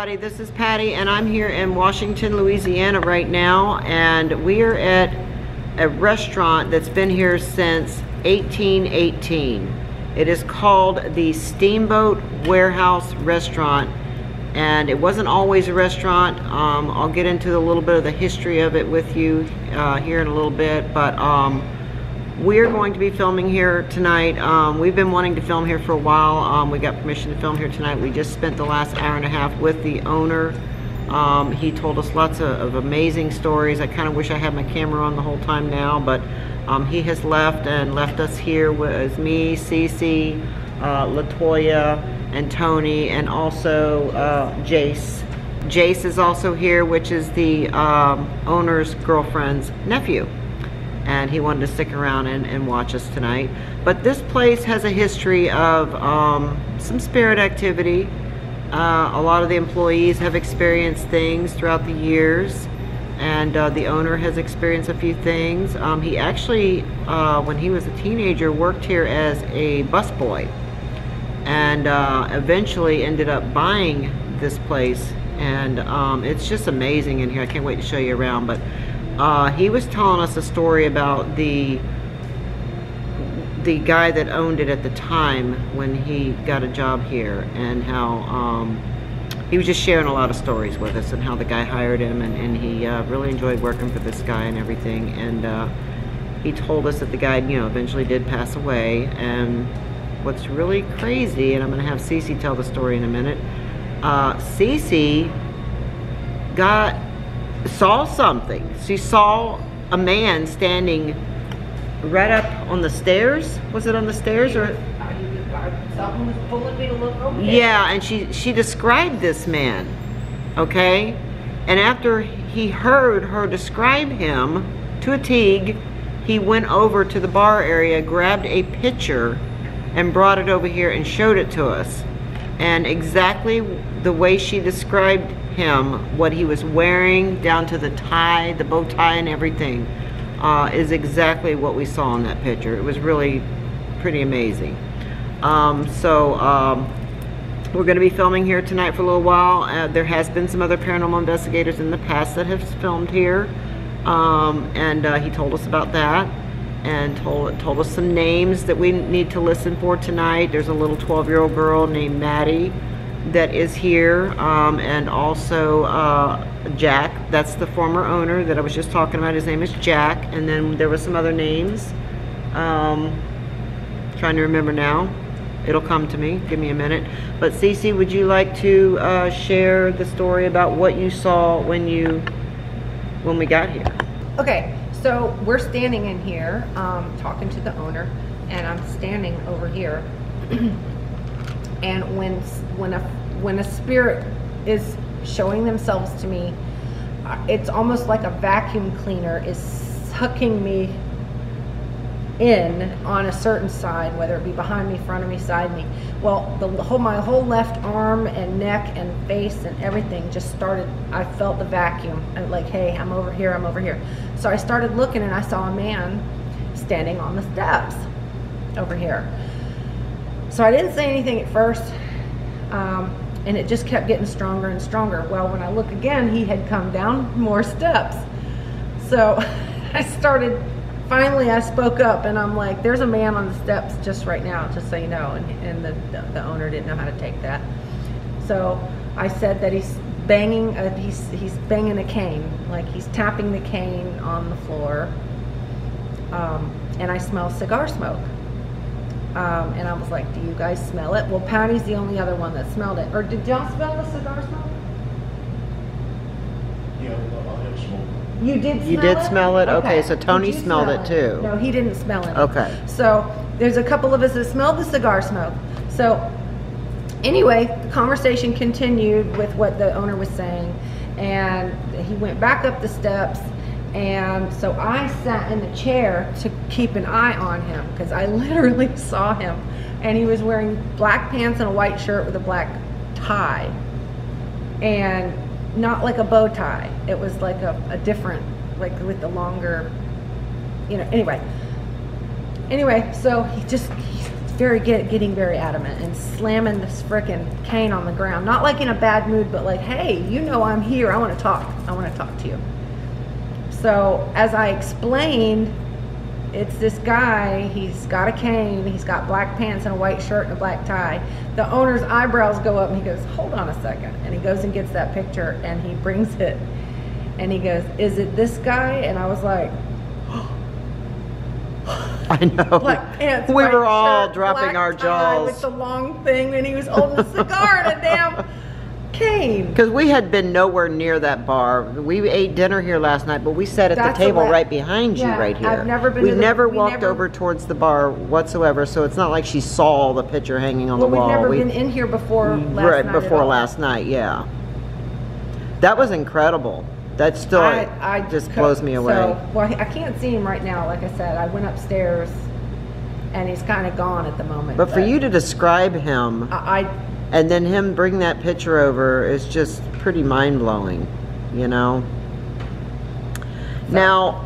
everybody, this is Patty and I'm here in Washington, Louisiana right now, and we are at a restaurant that's been here since 1818. It is called the Steamboat Warehouse Restaurant, and it wasn't always a restaurant. I'll get into a little bit of the history of it with you here in a little bit, but we're going to be filming here tonight. We've been wanting to film here for a while. We got permission to film here tonight. We just spent the last hour and a half with the owner. He told us lots of amazing stories. I kind of wish I had my camera on the whole time now, but he has left us here with me, Cece, Latoya, and Tony, and also Jace. Jace is also here, which is the owner's girlfriend's nephew. And he wanted to stick around and watch us tonight. But this place has a history of some spirit activity. A lot of the employees have experienced things throughout the years, and the owner has experienced a few things. He actually, when he was a teenager, worked here as a busboy, and eventually ended up buying this place. And it's just amazing in here. I can't wait to show you around. But he was telling us a story about the guy that owned it at the time when he got a job here, and how he was just sharing a lot of stories with us, and how the guy hired him, and he really enjoyed working for this guy and everything. And he told us that the guy, you know, eventually did pass away. And what's really crazy, and I'm going to have Cece tell the story in a minute, Cece saw something. She saw a man standing right up on the stairs. Was it on the stairs, or something was pulling me to look over there? Yeah, and she described this man, okay? And after he heard her describe him to a T, he went over to the bar area, grabbed a picture, and brought it over here and showed it to us. And exactly the way she described him, what he was wearing, down to the tie, the bow tie and everything, is exactly what we saw in that picture. It was really pretty amazing. We're going to be filming here tonight for a little while. There has been some other paranormal investigators in the past that have filmed here, and he told us about that, and told us some names that we need to listen for tonight. There's a little 12-year-old girl named Maddie that is here, and also Jack. That's the former owner that I was just talking about. His name is Jack. And then there were some other names. Trying to remember now. It'll come to me. Give me a minute. But Cece, would you like to share the story about what you saw when we got here? Okay, so we're standing in here talking to the owner, and I'm standing over here. And when a spirit is showing themselves to me, it's almost like a vacuum cleaner is sucking me in on a certain side, whether it be behind me, front of me, side me. Well, my whole left arm and neck and face and everything just started. I felt the vacuum. I'm like, hey, I'm over here, I'm over here. So I started looking, and I saw a man standing on the steps over here. So I didn't say anything at first, and it just kept getting stronger and stronger. Well, when I look again, he had come down more steps. So finally I spoke up, and I'm like, there's a man on the steps just right now, just so you know. And the owner didn't know how to take that. So I said that he's banging, he's banging a cane, like he's tapping the cane on the floor, and I smell cigar smoke. And I was like, do you guys smell it? Well, Patty's the only other one that smelled it. Or did y'all smell the cigar smoke? Yeah, I did smoke. You did smell it? You did smell it? Okay, so Tony smelled it too. No, he didn't smell it. Okay. So there's a couple of us that smelled the cigar smoke. So anyway, the conversation continued with what the owner was saying, and he went back up the steps. And so I sat in the chair to keep an eye on him, because I literally saw him, and he was wearing black pants and a white shirt with a black tie, and not like a bow tie. It was like a different, like with the longer, you know. Anyway, so he getting very adamant and slamming this frickin' cane on the ground. Not like in a bad mood, but like, hey, you know I'm here. I want to talk. I want to talk to you. So as I explained, it's this guy. He's got a cane. He's got black pants and a white shirt and a black tie. The owner's eyebrows go up and he goes, hold on a second. And he goes and gets that picture and he brings it. And he goes, is it this guy? And I was like, I know. Black pants, we white were all shirt, dropping black our tie jaws. with the long thing, and he was holding a cigar and a damn cane. Because we had been nowhere near that bar. We ate dinner here last night, but we sat at That's the table a right behind you, Yeah, right here. I've never been We've to the- never we walked never- over towards the bar whatsoever, so it's not like she saw the picture hanging on Well, the wall. we've never been in here before last night. Right, at before all. last night, yeah. That was incredible. That still I just blows me away. So, well, I can't see him right now. Like I said, I went upstairs, and he's kind of gone at the moment. But for you to describe him, I and then him bring that picture over is just pretty mind-blowing, you know? Now,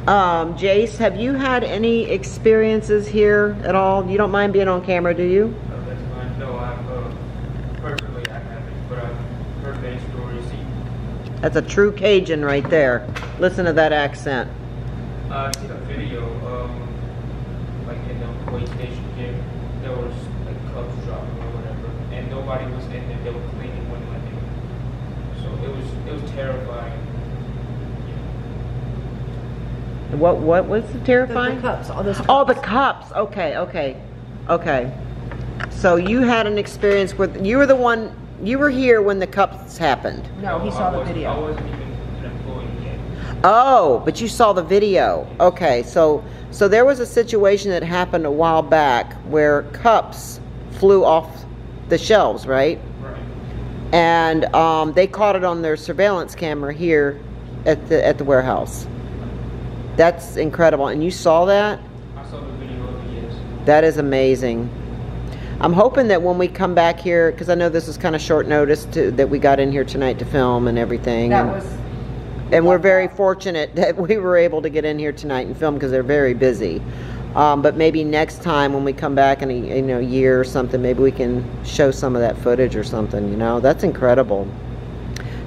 Jace, have you had any experiences here at all? You don't mind being on camera, do you? No, that's fine. No, personally, I haven't, but I've heard many stories. That's a true Cajun right there. Listen to that accent. I've seen a video, like in the way station here, there was like cups dropping or whatever, and nobody was in there. They were cleaning when I think. So it was terrifying. What was the terrifying? the cups, all those cups. Oh, the cups. Okay. So you had an experience with, you were here when the cups happened. No, he saw the video. I wasn't even an employee yet. Oh, but you saw the video. Okay, so there was a situation that happened a while back where cups flew off the shelves, right? Right. And they caught it on their surveillance camera here at the warehouse. That's incredible. And you saw that? I saw the video of it, yes. That is amazing. I'm hoping that when we come back here, because I know this is kind of short notice that we got in here tonight to film and everything. And we're very fortunate that we were able to get in here tonight and film because they're very busy. But maybe next time when we come back in a year or something, maybe we can show some of that footage or something. You know, that's incredible.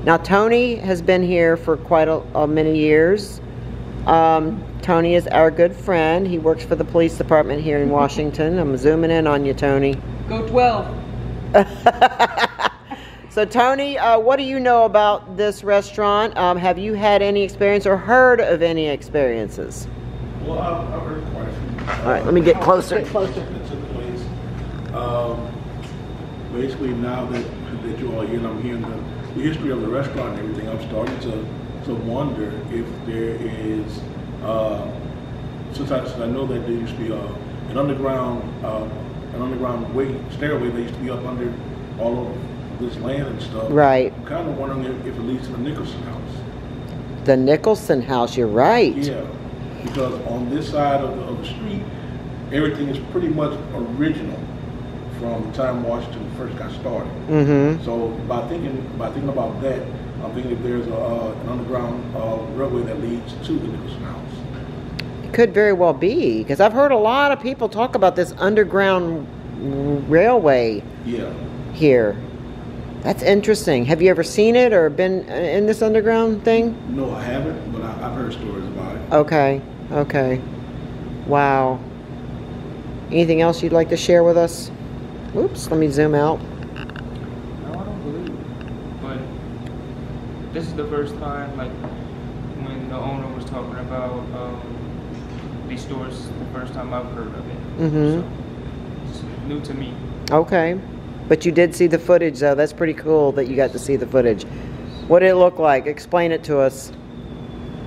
Now Tony has been here for quite a many years. Tony is our good friend. He works for the police department here in Washington. I'm zooming in on you, Tony. Go 12. So Tony, what do you know about this restaurant? Have you had any experience or heard of any experiences? Well, I've heard quite a few. All right, let me get closer. That took place. Basically, now that you all here and I'm hearing the history of the restaurant and everything, I'm starting to wonder if there is, since I know that there used to be an underground stairway that used to be up under all of this land and stuff. Right. I'm kind of wondering if it leads to the Nicholson house. The Nicholson house, you're right. Yeah, because on this side of the street, everything is pretty much original from the time Washington first got started. Mm-hmm. So by thinking about that, I'm thinking if there's an underground railway that leads to the Nicholson house. It could very well be, because I've heard a lot of people talk about this underground railway here. That's interesting. Have you ever seen it or been in this underground thing? No, I haven't, but I've heard stories about it. Okay. Wow. Anything else you'd like to share with us? Oops, let me zoom out. No, I don't believe it. But this is the first time, like, when the owner was talking about these stores, the first time I've heard of it. Mm-hmm. So it's new to me. Okay. But you did see the footage, though. That's pretty cool that you got to see the footage. What did it look like? Explain it to us.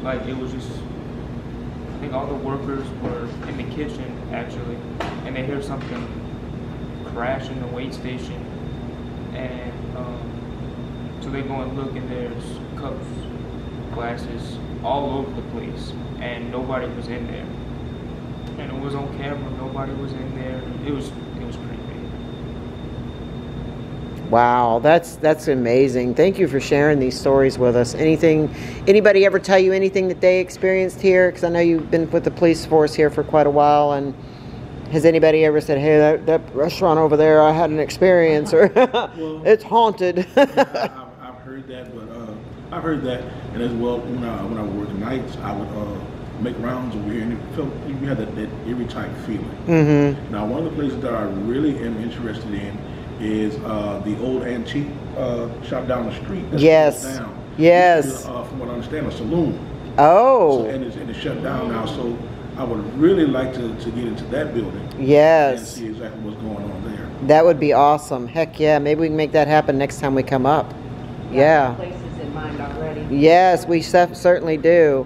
Like, it was just, I think all the workers were in the kitchen, actually, and they hear something crash in the wait station, and so they go and look, and there's cups, glasses, all over the place, and nobody was in there. And it was on camera, nobody was in there. It was creepy. Wow, that's amazing. Thank you for sharing these stories with us. Anybody ever tell you anything that they experienced here? Because I know you've been with the police force here for quite a while, and Has anybody ever said, hey, that restaurant over there, I had an experience, or it's haunted? Yeah, I've heard that, but I've heard that, and as well, when I would work nights, I would make rounds over here, and it felt, you had that eerie type feeling. Mm-hmm. Now, one of the places that I really am interested in is the old antique shop down the street. That's Yes. closed down. Yes. From what I understand, a saloon. Oh. So, and it's shut down now, so I would really like to get into that building. Yes. And see exactly what's going on there. That would be awesome. Heck yeah. Maybe we can make that happen next time we come up. Yeah. Places in mind already. Yes, we certainly do.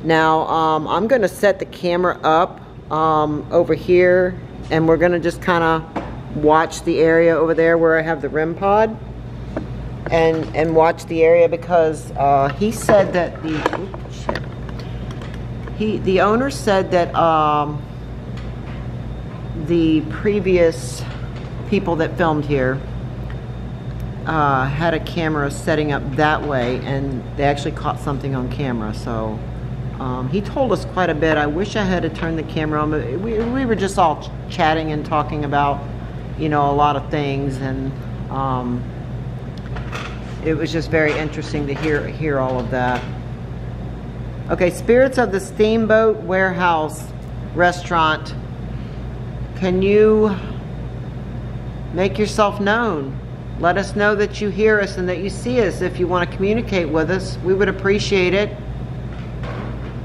Now, I'm going to set the camera up over here, and we're going to just kind of watch the area over there where I have the REM pod, and watch the area, because he said that the owner said that the previous people that filmed here had a camera setting up that way, and they actually caught something on camera. So he told us quite a bit. I wish I had to turn the camera on, but we were just all chatting and talking about, you know, a lot of things, and it was just very interesting to hear all of that. Okay, spirits of the Steamboat Warehouse Restaurant, can you make yourself known? Let us know that you hear us and that you see us. If you want to communicate with us, we would appreciate it.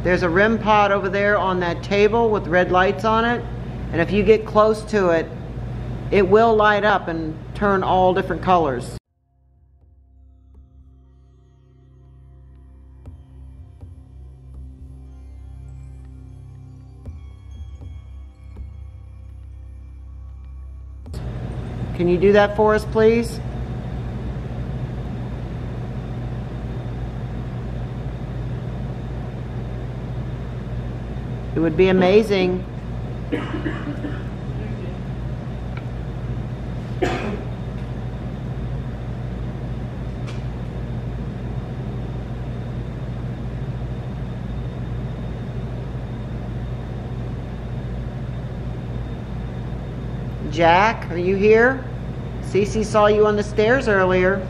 There's a REM pod over there on that table with red lights on it, and if you get close to it, it will light up and turn all different colors. Can you do that for us, please? It would be amazing. Jack, are you here? Cece saw you on the stairs earlier.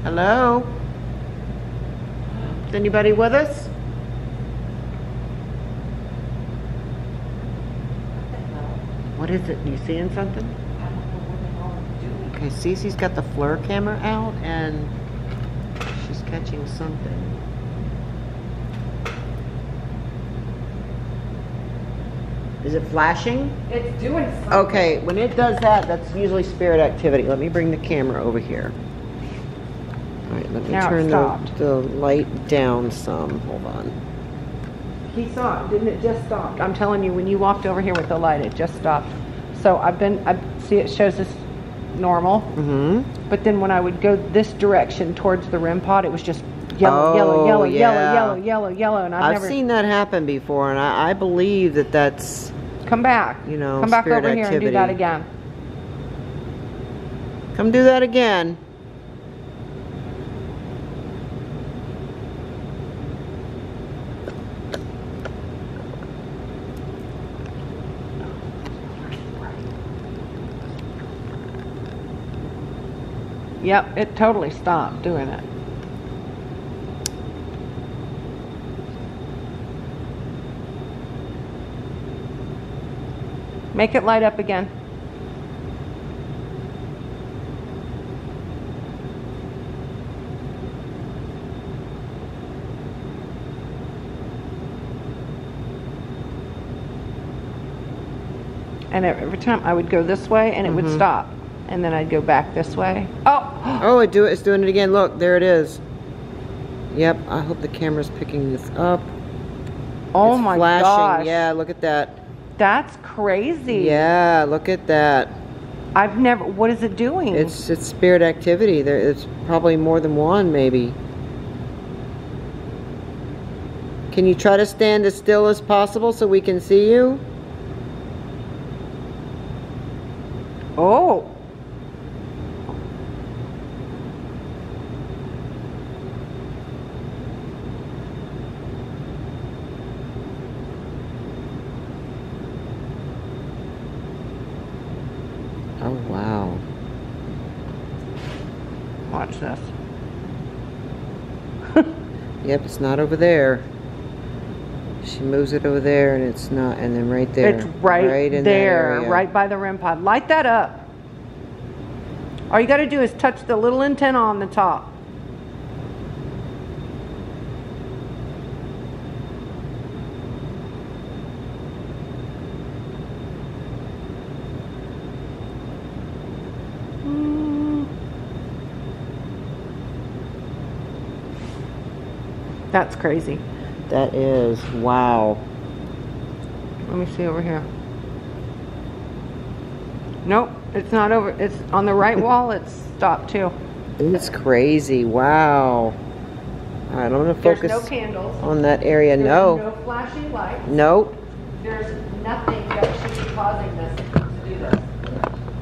Hello? Is anybody with us? What is it? You seeing something? Okay, Cece's got the FLIR camera out and she's catching something. Is it flashing? It's doing something. Okay, when it does that, that's usually spirit activity. Let me bring the camera over here. All right, let me Now it turn stopped. the light down some. Hold on. He saw it, didn't it? Just stopped. I'm telling you, when you walked over here with the light, it just stopped. So I see it shows us normal. Mm-hmm. But then when I would go this direction towards the REM pod, it was just yellow, Oh, yellow, yellow, yeah. yellow, yellow, yellow, and I've never seen that happen before, and I believe that that's, come back. you know, come back spirit over here and do that activity. again. Come do that again. Yep, it totally stopped doing it. Make it light up again. And every time I would go this way and it would stop. And then I'd go back this way. Oh! Oh, it's doing it again. Look, there it is. Yep, I hope the camera's picking this up. Oh it's my flashing. gosh. Yeah, look at that. That's crazy. Yeah, look at that. I've never, what is it doing? It's spirit activity. It's probably more than one, maybe. Can you try to stand as still as possible so we can see you? Oh. Oh, wow. Watch this. Yep, it's not over there. She moves it over there and it's not, and then right there. It's right in there, that right by the REM pod. Light that up. All you got to do is touch the little antenna on the top. That's crazy. That is, wow. Let me see over here. Nope, it's not over. It's on the right wall. It's stopped too. It's crazy, wow. All right, I'm gonna focus There's no candles. on that area. There's No. no flashing lights. Nope. There's nothing that should be causing this to do this.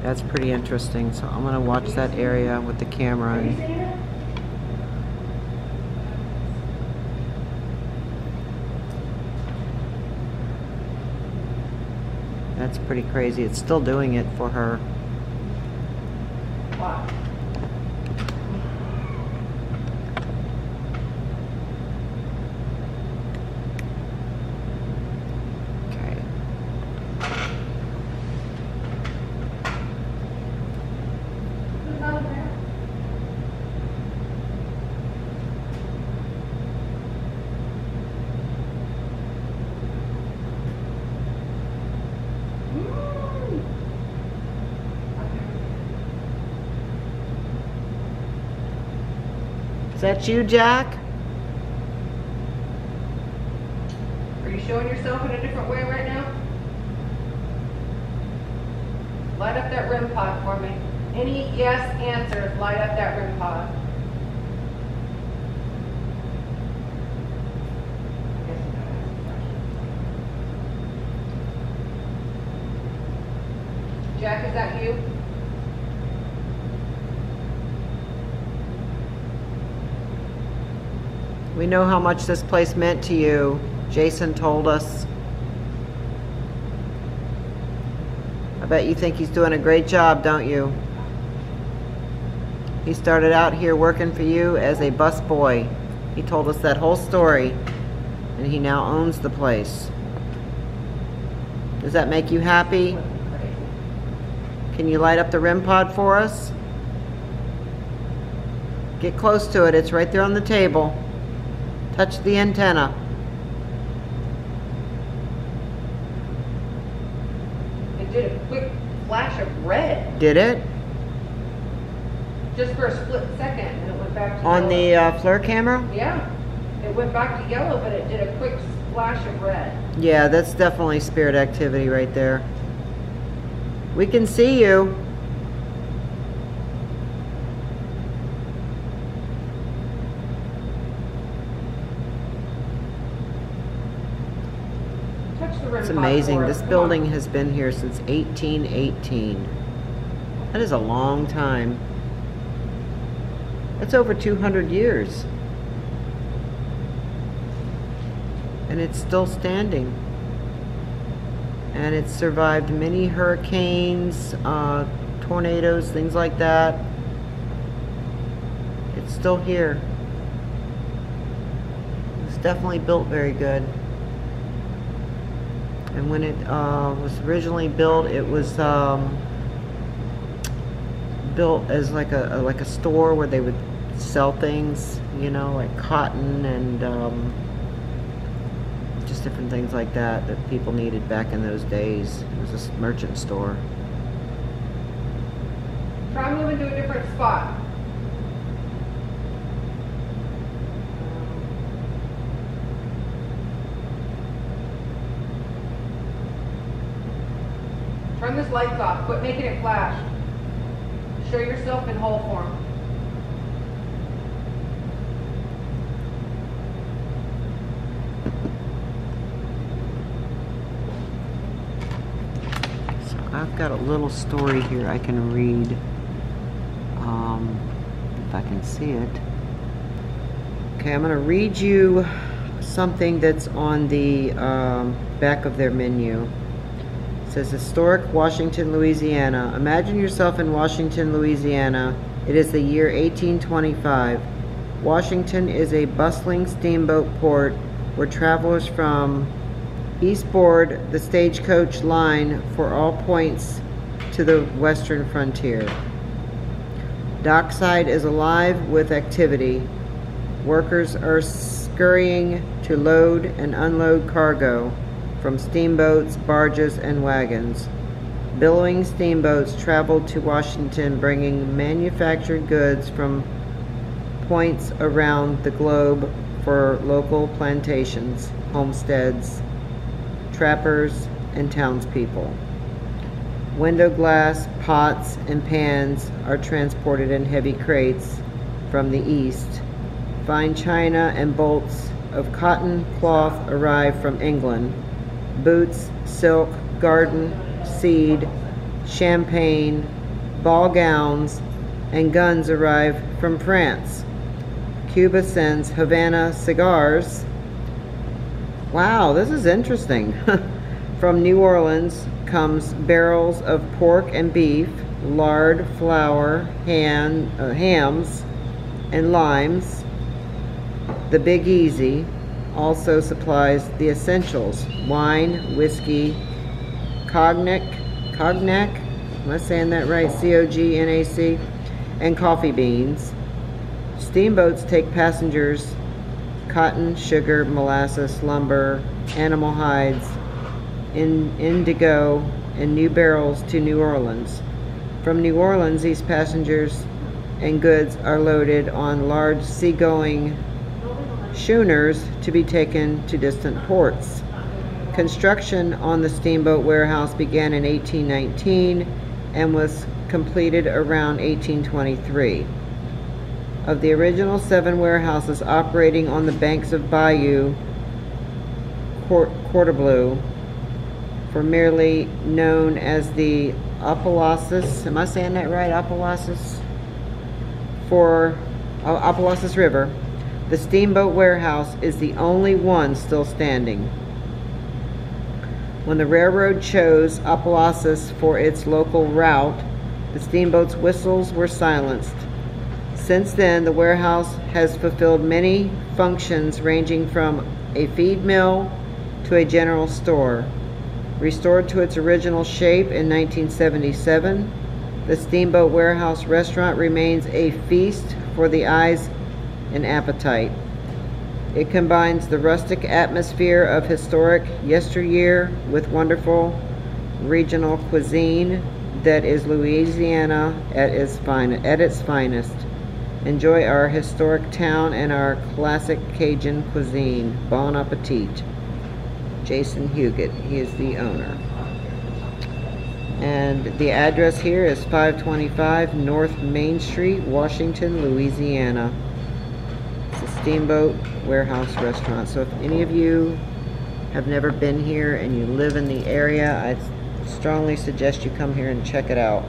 That's pretty interesting. So I'm gonna watch that area with the camera. Are you And seeing it? that's pretty crazy. It's still doing it for her. Wow. Okay. Who's on there? Is that you, Jack? Are you showing yourself in a different way right now? Light up that REM pod for me. Any yes answers, light up that REM pod. Jack, is that you? We know how much this place meant to you. Jason told us. I bet you think he's doing a great job, don't you? He started out here working for you as a bus boy. He told us that whole story, and he now owns the place. Does that make you happy? Can you light up the REM pod for us? Get close to it. It's right there on the table. Touch the antenna. It did a quick flash of red, Did it? just for a split second, and it went back to On yellow. the FLIR camera? Yeah, it went back to yellow, but it did a quick flash of red. Yeah, that's definitely spirit activity right there. We can see you. Touch the REM It's pod amazing. for us. This Come building on. has been here since 1818. That is a long time. That's over 200 years. And it's still standing. And it's survived many hurricanes, tornadoes, things like that. It's still here. It's definitely built very good. And when it was originally built, it was built as like a store where they would sell things, you know, like cotton and just different things like that that people needed back in those days. It was a merchant store. Try moving to a different spot. Turn this lights off. Quit making it flash. Show yourself in whole form. So I've got a little story here I can read. If I can see it. Okay, I'm going to read you something that's on the back of their menu. It says, Historic Washington, Louisiana. Imagine yourself in Washington, Louisiana. It is the year 1825. Washington is a bustling steamboat port where travelers from east board the stagecoach line for all points to the western frontier. Dockside is alive with activity. Workers are scurrying to load and unload cargo from steamboats, barges, and wagons. Billowing steamboats traveled to Washington, bringing manufactured goods from points around the globe for local plantations, homesteads, trappers, and townspeople. Window glass, pots, and pans are transported in heavy crates from the east. Fine china and bolts of cotton cloth arrive from England. Boots, silk, garden, seed, champagne, ball gowns, and guns arrive from France. Cuba sends Havana cigars. Wow, this is interesting. From New Orleans comes barrels of pork and beef, lard, flour, hams, and limes. The Big Easy also supplies the essentials: wine, whiskey, cognac, am I saying that right? C-O-G-N-A-C, and coffee beans. Steamboats take passengers cotton, sugar, molasses, lumber, animal hides, indigo, and new barrels to New Orleans. From New Orleans, these passengers and goods are loaded on large seagoing schooners to be taken to distant ports. Construction on the Steamboat Warehouse began in 1819 and was completed around 1823. Of the original 7 warehouses operating on the banks of Bayou Courtableau, formerly known as the Opelousas, am I saying that right? Opelousas River, the Steamboat Warehouse is the only one still standing. When the railroad chose Opelousas for its local route, the steamboat's whistles were silenced. Since then, the warehouse has fulfilled many functions ranging from a feed mill to a general store. Restored to its original shape in 1977, the Steamboat Warehouse Restaurant remains a feast for the eyes and appetite. It combines the rustic atmosphere of historic yesteryear with wonderful regional cuisine that is Louisiana at its finest. Enjoy our historic town and our classic Cajun cuisine. Bon appetit. Jason Huguet, he is the owner. And the address here is 525 North Main Street, Washington, Louisiana. It's a Steamboat Warehouse Restaurant. So if any of you have never been here and you live in the area, I strongly suggest you come here and check it out.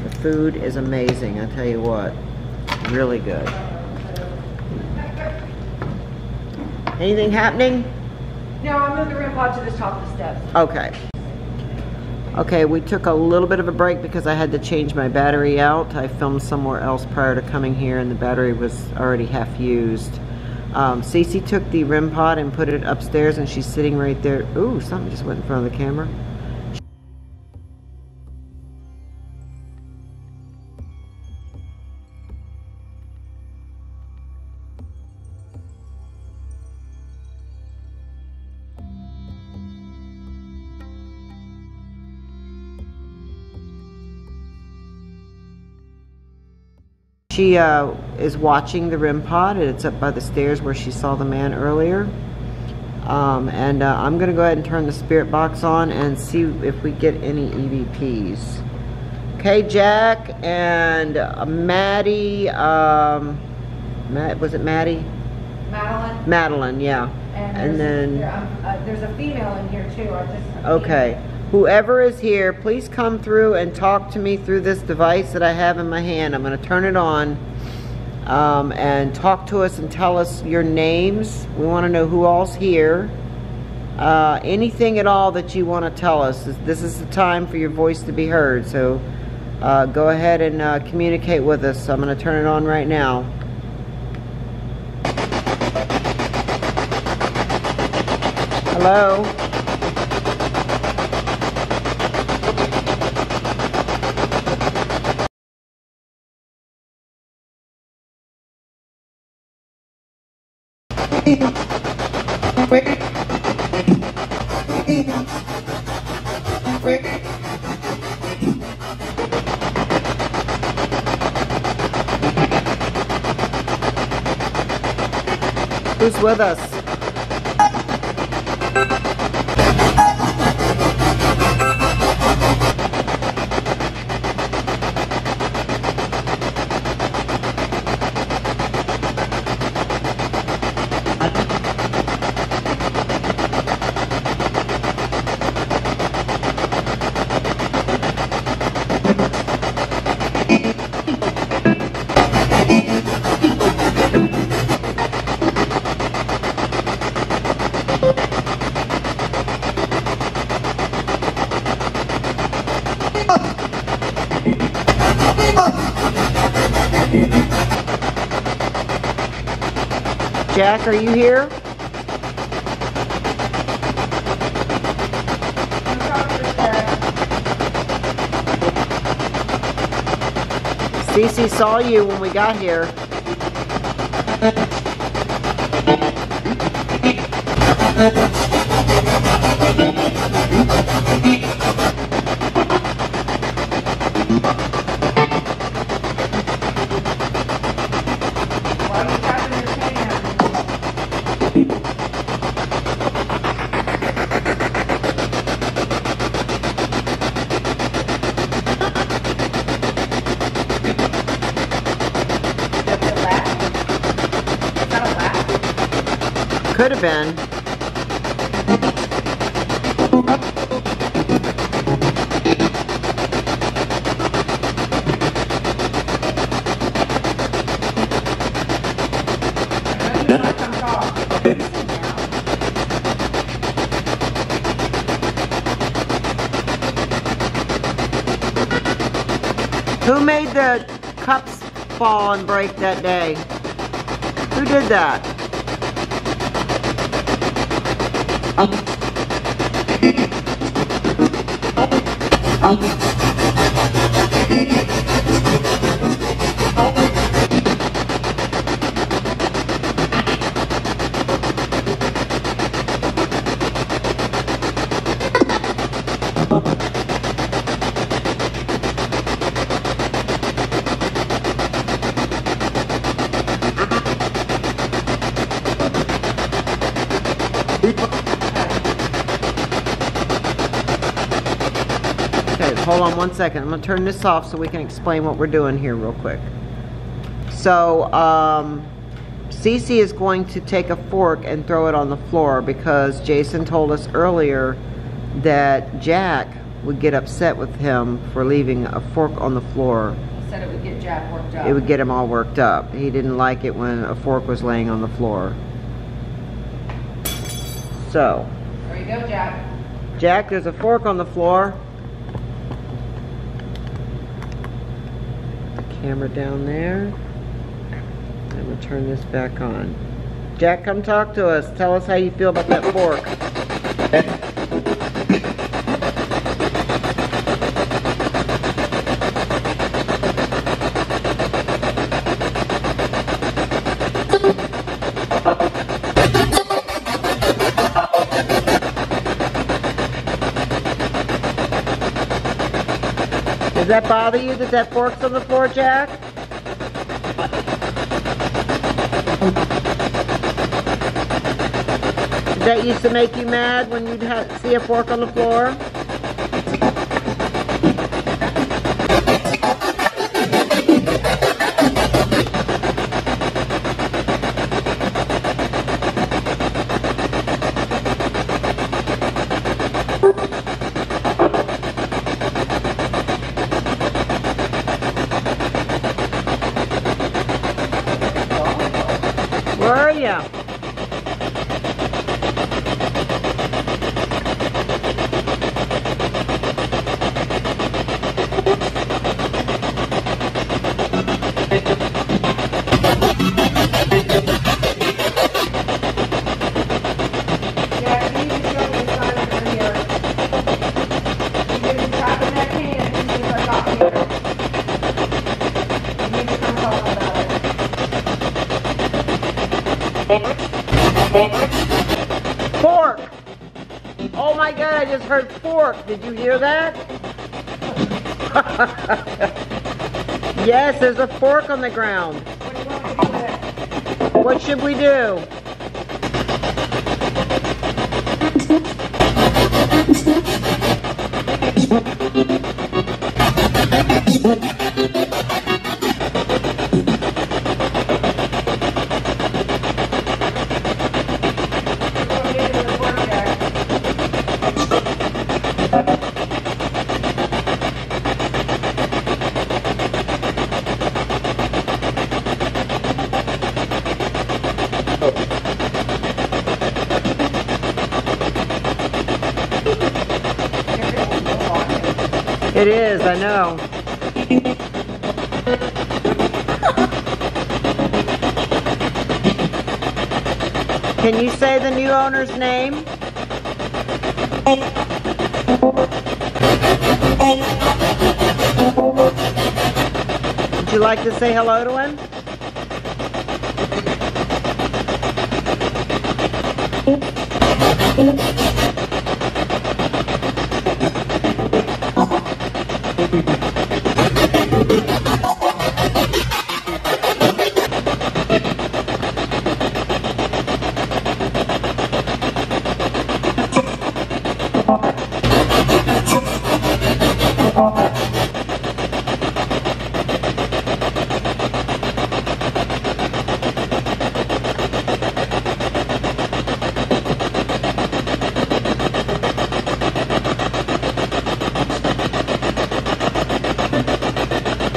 The food is amazing, I tell you what. Really good. Anything happening? No, I moved the rempod to the top of the steps. Okay. Okay, we took a little bit of a break because I had to change my battery out. I filmed somewhere else prior to coming here and the battery was already half used. Cece took the rempod and put it upstairs and she's sitting right there. Ooh, something just went in front of the camera. She is watching the rempod, and it's up by the stairs where she saw the man earlier. I'm going to go ahead and turn the spirit box on and see if we get any EVPs. Okay, Jack and Maddie, was it Maddie? Madeline. Madeline, yeah. And then there's a female in here too. okay. Whoever is here, please come through and talk to me through this device that I have in my hand. I'm going to turn it on and talk to us and tell us your names. We want to know who all's here. Anything at all that you want to tell us. This is the time for your voice to be heard. So go ahead and communicate with us. I'm going to turn it on right now. Hello? Who's with us? Jack, are you here? Cece saw you when we got here. Could have been. Who made the cups fall and break that day? Who did that? Hold on one second. I'm going to turn this off so we can explain what we're doing here real quick. So, Cece is going to take a fork and throw it on the floor because Jason told us earlier that Jack would get upset with him for leaving a fork on the floor. He said it would get Jack worked up. It would get him all worked up. He didn't like it when a fork was laying on the floor. So. There you go, Jack. Jack, there's a fork on the floor. Camera down there. I'm going to turn this back on. Jack, come talk to us. Tell us how you feel about that fork. Does that bother you that that fork's on the floor, Jack? That used to make you mad when you'd see a fork on the floor? Where are you? Fork! Oh my God, I just heard fork. Did you hear that? Yes, there's a fork on the ground. What should we do? It is, I know. Can you say the new owner's name? Would you like to say hello to him?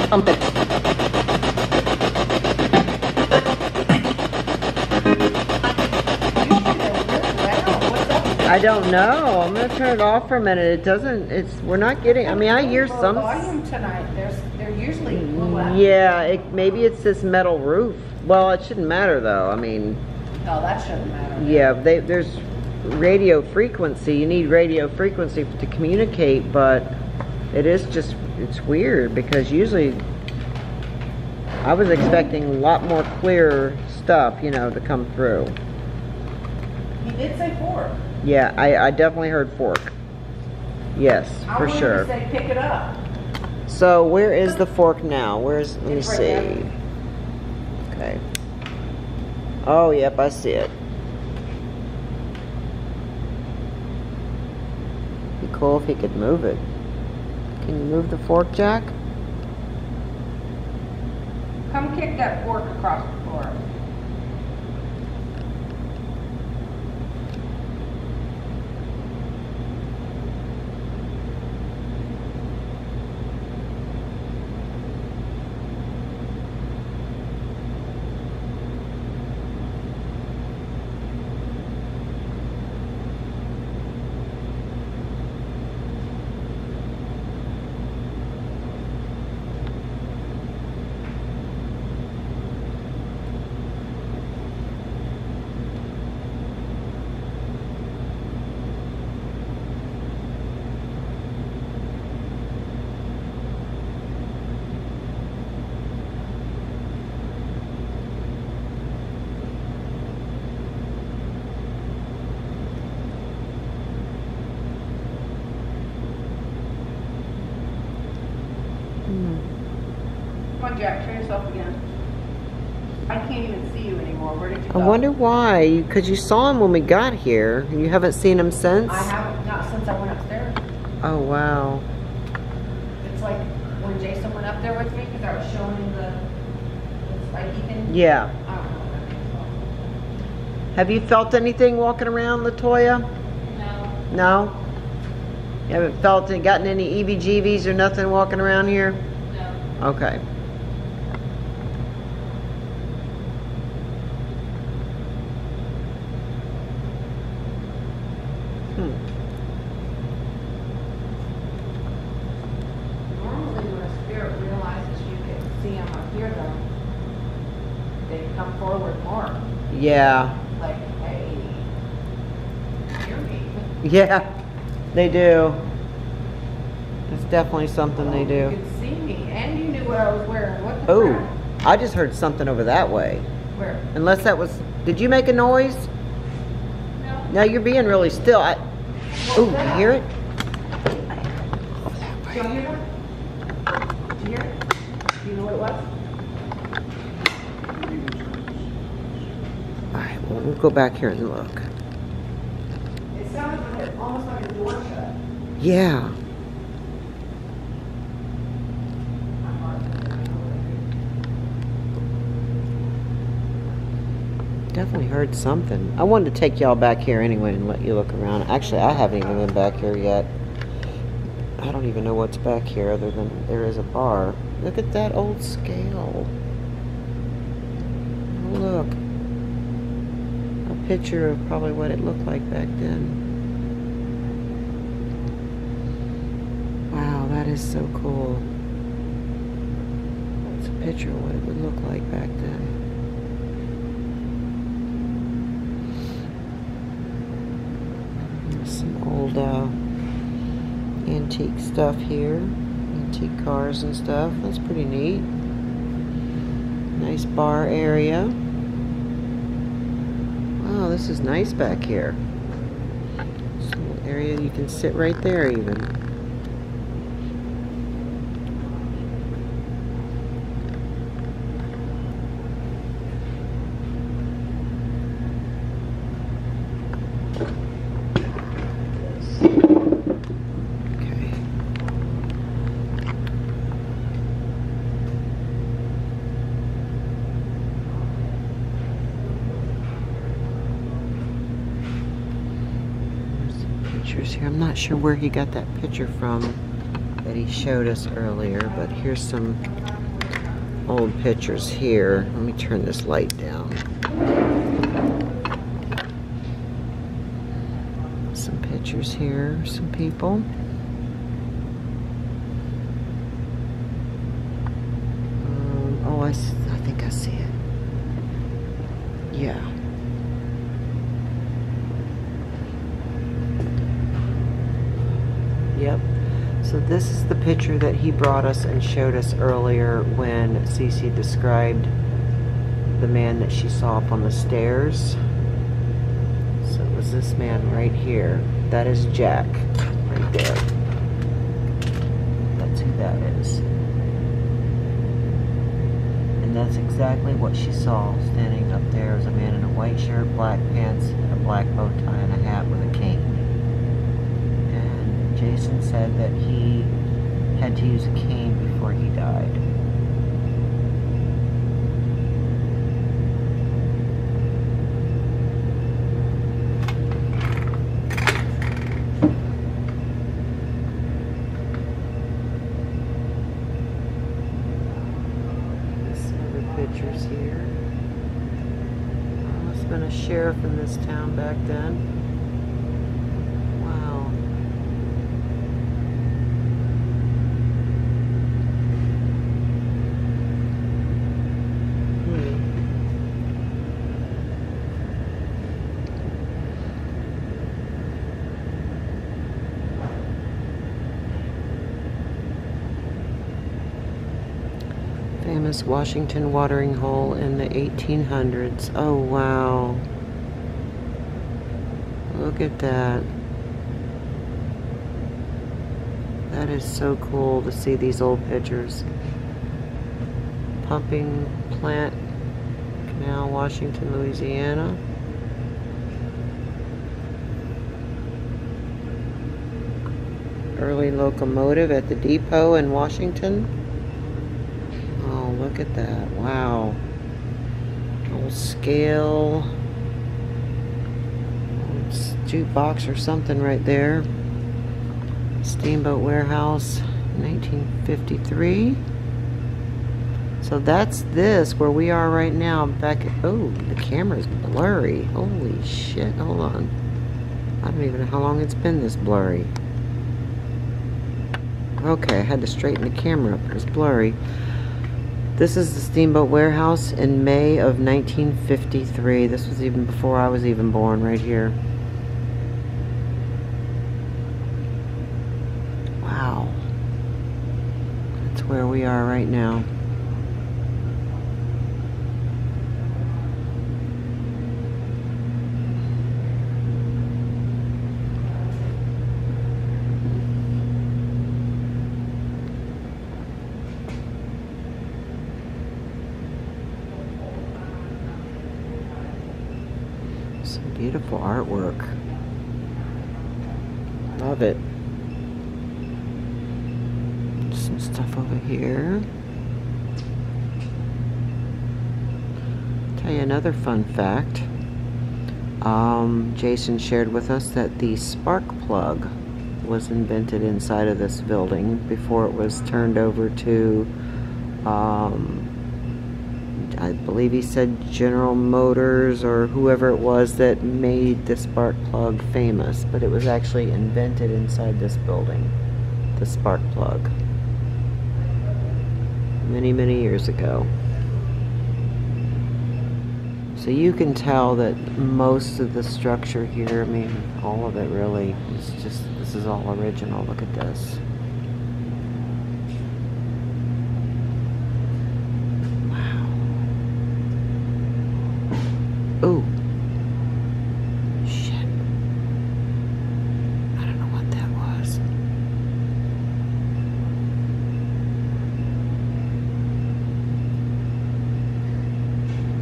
Trumpet. I don't know. I'm gonna turn it off for a minute. It doesn't. We're not getting. I mean, I hear some. Volume tonight. They're usually loud. Yeah. Maybe it's this metal roof. Well, it shouldn't matter though. I mean. Oh, that shouldn't matter. Yeah. There's radio frequency. You need radio frequency to communicate, but it is just. It's weird because usually I was expecting a lot more clear stuff, you know, to come through. He did say fork. Yeah, I definitely heard fork. Yes, for sure. I wanted to say pick it up. So where is the fork now? Let me It's right see. there. Okay. Oh, yep, I see it. Be cool if he could move it. Can you move the fork, Jack? Come kick that fork across the floor. Come on, Jack, show yourself again. I can't even see you anymore. Where did you I go? wonder why, because you saw him when we got here. You haven't seen him since? I haven't, not since I went upstairs. Oh, wow. It's like when Jason went up there with me, because I was showing him the spiky thing. Yeah. I don't know what that means. Have you felt anything walking around, Latoya? No. No? You haven't felt it, gotten any EVGVs or nothing walking around here? No. Okay. Normally when a spirit realizes you can see them up here though, they come forward more. Yeah. Like, hey, hear me. Yeah, they do. It's definitely something they You do. could see me, and you knew what I was wearing. What the Oh, crap? I just heard something over that way. Where? Unless that was, did you make a noise? No. No, you're being really still. Oh, you hear it? Did you hear that? Did you hear it? Do you know what it was? All right, well, we'll go back here and look. It sounded like almost like a door shut. Yeah. Definitely heard something. I wanted to take y'all back here anyway and let you look around. Actually, I haven't even been back here yet. I don't even know what's back here other than there is a bar. Look at that old scale. Oh, look. A picture of probably what it looked like back then. Wow, that is so cool. It's a picture of what it would look like back then. Some old antique stuff here. Antique cars and stuff. That's pretty neat. Nice bar area. Wow, this is nice back here. Some little area you can sit right there even. Here. I'm not sure where he got that picture from that he showed us earlier, but here's some old pictures here. Let me turn this light down. Some pictures here, some people. Oh, I think I see it. Yeah. Yep. So this is the picture that he brought us and showed us earlier when Cece described the man that she saw up on the stairs. So it was this man right here. That is Jack, right there. That's who that is. And that's exactly what she saw standing up there. Was a man in a white shirt, black pants, and a black bow tie and a hat with a cane. Jason said that he had to use a cane before he died. Some other pictures here. Must have been a sheriff in this town back then. Famous Washington watering hole in the 1800s. Oh, wow. Look at that. That is so cool to see these old pictures. Pumping plant Now Washington, Louisiana. Early locomotive at the depot in Washington. Oh, look at that. Wow. Old scale. Old jukebox or something right there. Steamboat Warehouse, 1953. So that's this, where we are right now. Back at, oh, the camera's blurry. Holy shit, hold on. I don't even know how long it's been this blurry. Okay, I had to straighten the camera up. It was blurry. This is the Steamboat Warehouse in May of 1953. This was even before I was even born, right here. Wow. That's where we are right now. Some beautiful artwork. Love it. Some stuff over here. Tell you another fun fact. Jason shared with us that the spark plug was invented inside of this building before it was turned over to I believe he said General Motors or whoever it was that made the spark plug famous, but it was actually invented inside this building, the spark plug, many, many years ago. So you can tell that most of the structure here, I mean, all of it really, is just, this is all original. Look at this. Oh, shit. I don't know what that was.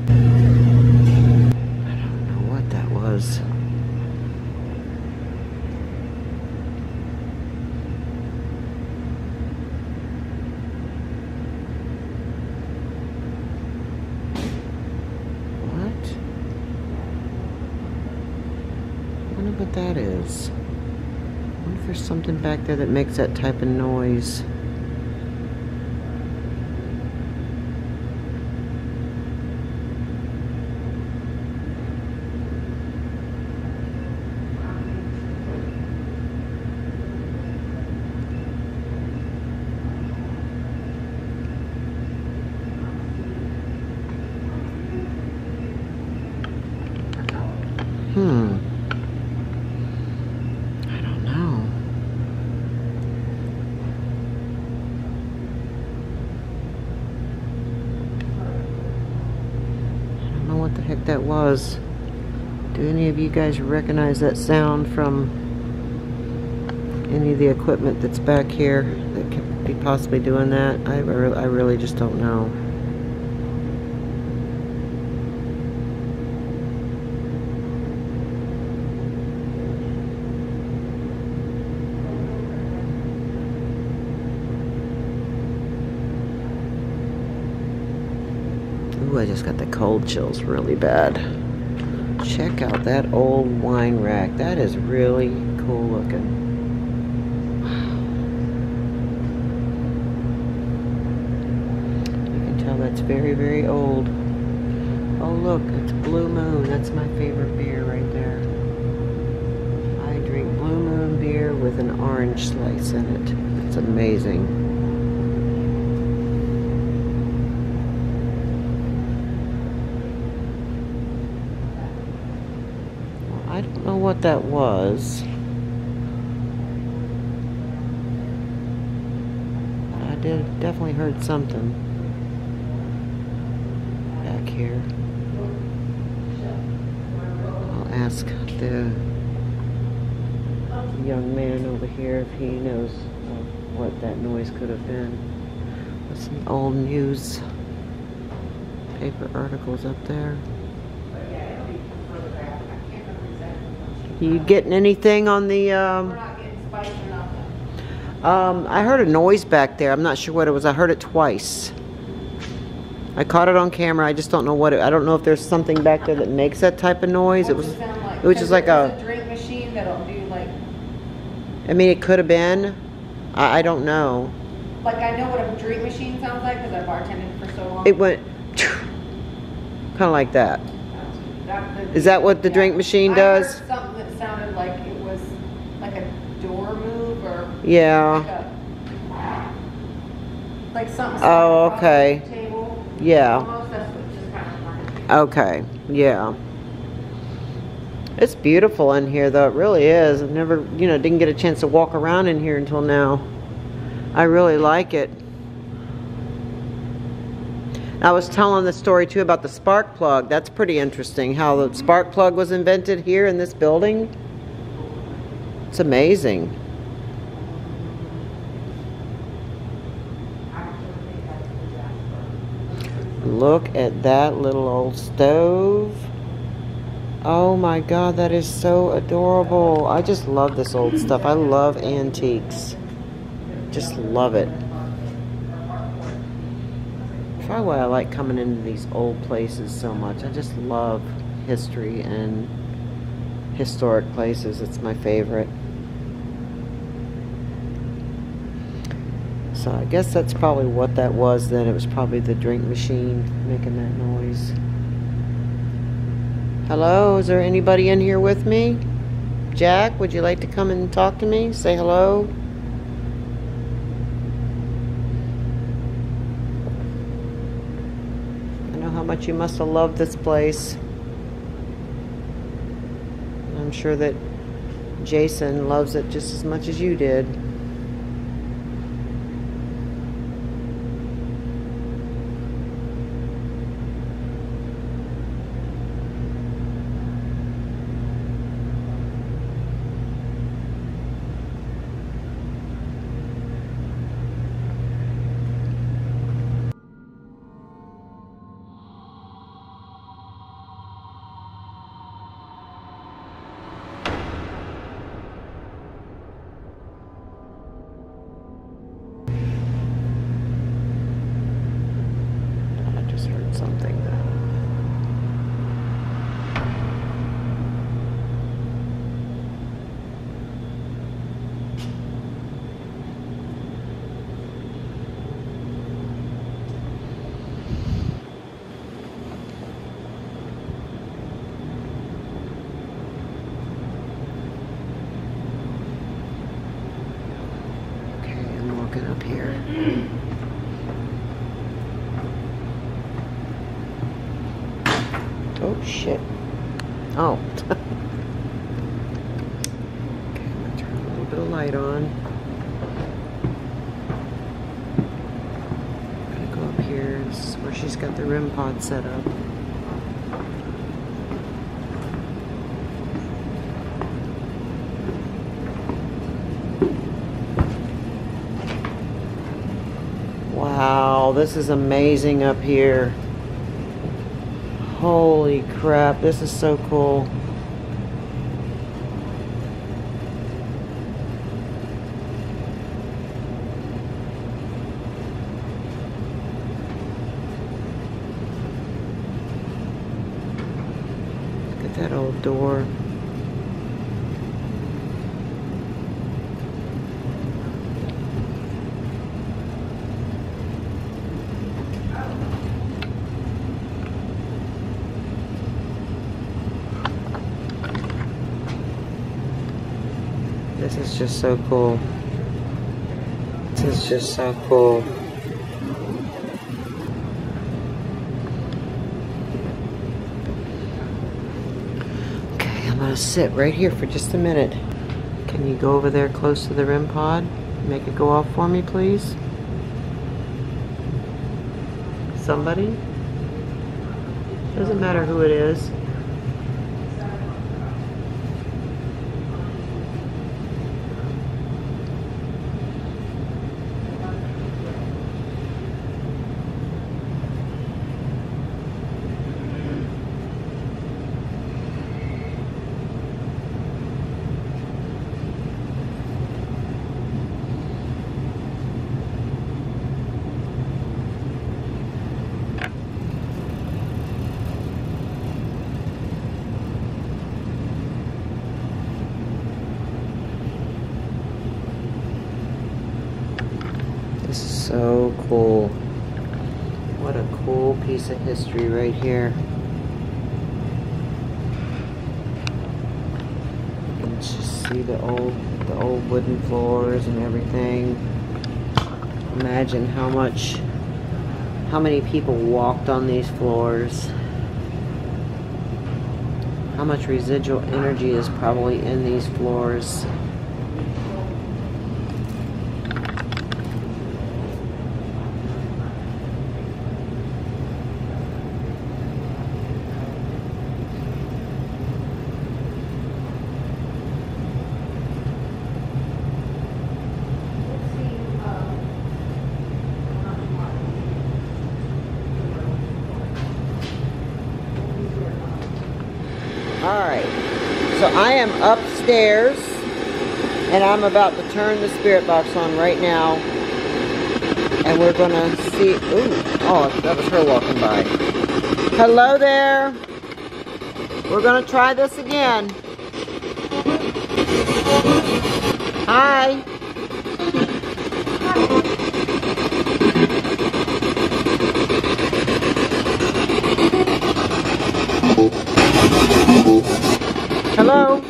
I don't know what that was. I wonder what that is. I wonder if there's something back there that makes that type of noise. I don't know. I don't know what the heck that was. Do any of you guys recognize that sound from any of the equipment that's back here that could be possibly doing that? I really just don't know. Ooh, I just got the cold chills really bad. Check out that old wine rack. That is really cool looking. Wow. You can tell that's very, very old. Oh look, it's Blue Moon. That's my favorite beer right there. I drink Blue Moon beer with an orange slice in it. It's amazing. I don't know what that was. But I definitely heard something back here. I'll ask the young man over here if he knows what that noise could have been. That's some old news Paper articles up there. You getting anything on the, We're not getting spice or nothing. I heard a noise back there. I'm not sure what it was. I heard it twice. I caught it on camera. I just don't know what it, I don't know if there's something back there that makes that type of noise. It What's was, it sound like? it was just like There's a, drink machine that'll do like, I mean, it could have been. I don't know. like I know what a drink machine sounds like because I bartended for so long. It went kind of like that. Is that what the drink machine does? I heard something that sounded like it was like a door move or Yeah. like something. Oh, across okay. the table. Yeah. Almost, that's what just kind of reminded me. Okay. Yeah. It's beautiful in here, though. It really is. I've never, didn't get a chance to walk around in here until now. I really like it. I was telling the story too about the spark plug. That's pretty interesting how the spark plug was invented here in this building. It's amazing. Look at that little old stove. Oh my God, that is so adorable. I just love this old stuff. I love antiques. Just love it. Probably why I like coming into these old places so much. I just love history and historic places. It's my favorite. So I guess that's probably what that was then. It was probably the drink machine making that noise. Hello, is there anybody in here with me? Jack, would you like to come and talk to me? Say hello. How much you must have loved this place. I'm sure that Jason loves it just as much as you did. Something. Okay, I'm walking up here. Oh, shit. Oh. Okay, I'm going to turn a little bit of light on. I'm going to go up here. This is where she's got the rempod set up. Wow, this is amazing up here. Holy crap, this is so cool. Look at that old door. This is just so cool. This is just so cool. Okay, I'm gonna sit right here for just a minute. Can you go over there close to the REM pod? Make it go off for me, please. Somebody? Doesn't matter who it is. So cool. What a cool piece of history right here. You can just see the old wooden floors and everything. Imagine how many people walked on these floors. How much residual energy is probably in these floors. Alright, so I am upstairs and I'm about to turn the spirit box on right now, and we're gonna see. Ooh, oh, that was her walking by. Hello there. We're gonna try this again. Hi. Hello?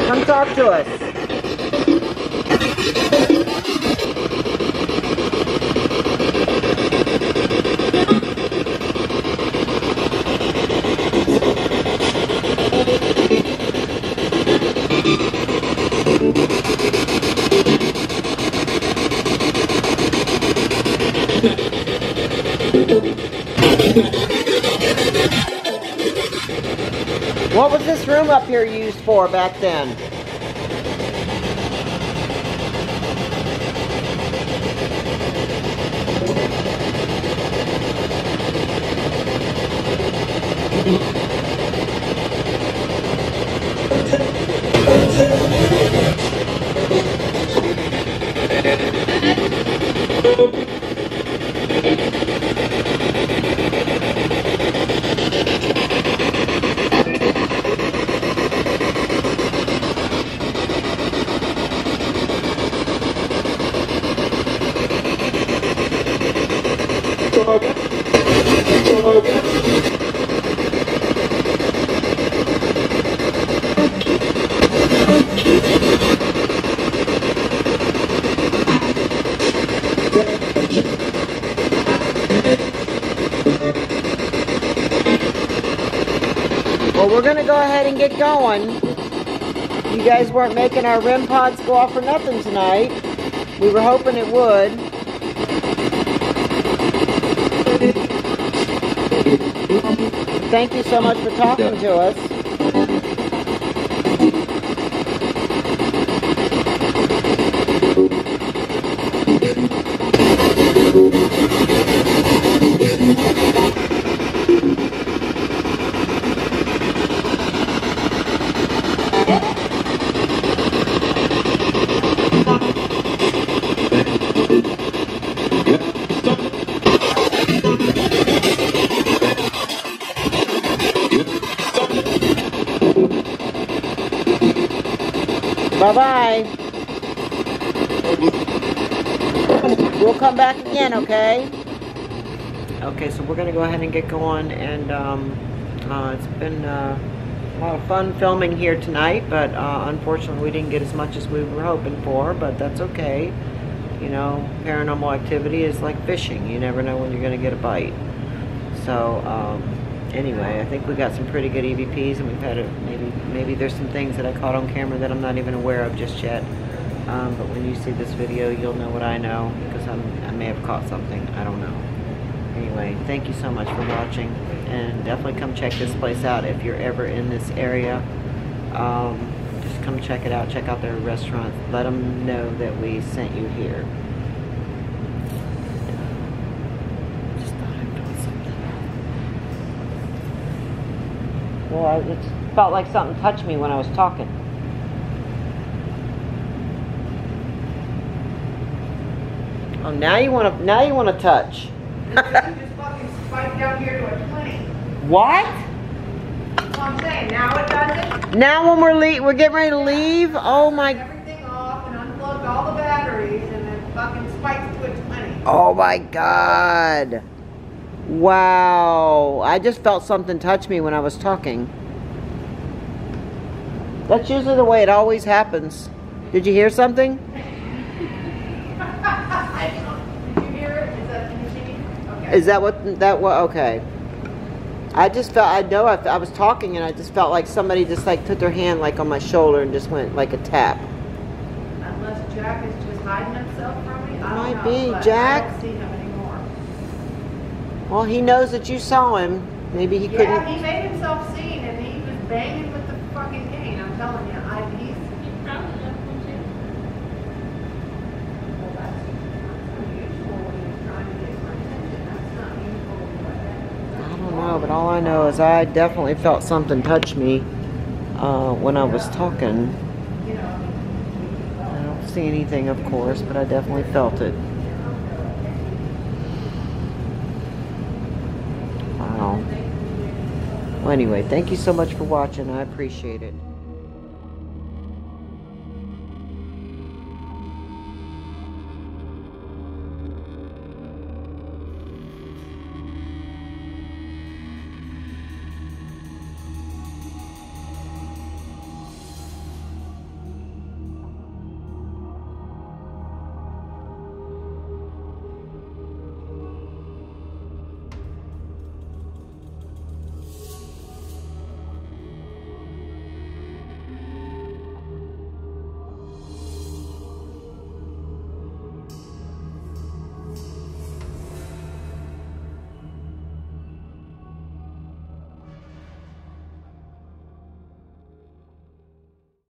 Come talk to us. What was this room up here used for back then? Well, we're going to go ahead and get going. You guys weren't making our REM pods go off for nothing tonight. We were hoping it would. Thank you so much for talking to us. Bye-bye. We'll come back again, okay? Okay, so we're going to go ahead and get going, and it's been a lot of fun filming here tonight, but unfortunately we didn't get as much as we were hoping for, but that's okay. You know, paranormal activity is like fishing. You never know when you're going to get a bite. So, anyway, I think we got some pretty good EVPs, and we've had maybe there's some things that I caught on camera that I'm not even aware of just yet. But when you see this video, you'll know what I know, because I may have caught something. I don't know. Anyway, thank you so much for watching, and definitely come check this place out if you're ever in this area. Just come check it out. Check out their restaurant. Let them know that we sent you here. Just thought I'd do something. Well, it felt like something touched me when I was talking. Oh, now you want to touch. You just fucking spiked down here to a 20. What? Come I'm saying. Now it doesn't. Now when we're getting ready to leave, oh my, Everything off and unplugged all the batteries and then fucking spikes to a 20. oh my God. Wow. I just felt something touch me when I was talking. That's usually the way it always happens. Did you hear something? Did you hear it? Is that anything? Okay. Is that what, okay. I just felt, I was talking and I just felt like somebody just like put their hand like on my shoulder and just went like a tap. Unless Jack is just hiding himself from me. I don't Might know, be, but Jack. I don't see him anymore. Well, he knows that you saw him. Maybe he Yeah, couldn't. he made himself seen and he was banging with the fucking cane. I'm telling you, he's Probably left one too. well, that's unusual when he was trying to get my attention. That's not usual. I don't know, but all I know is I definitely felt something touch me when I was talking. You know, I don't see anything, of course, but I definitely felt it. Wow. Well, anyway, thank you so much for watching. I appreciate it.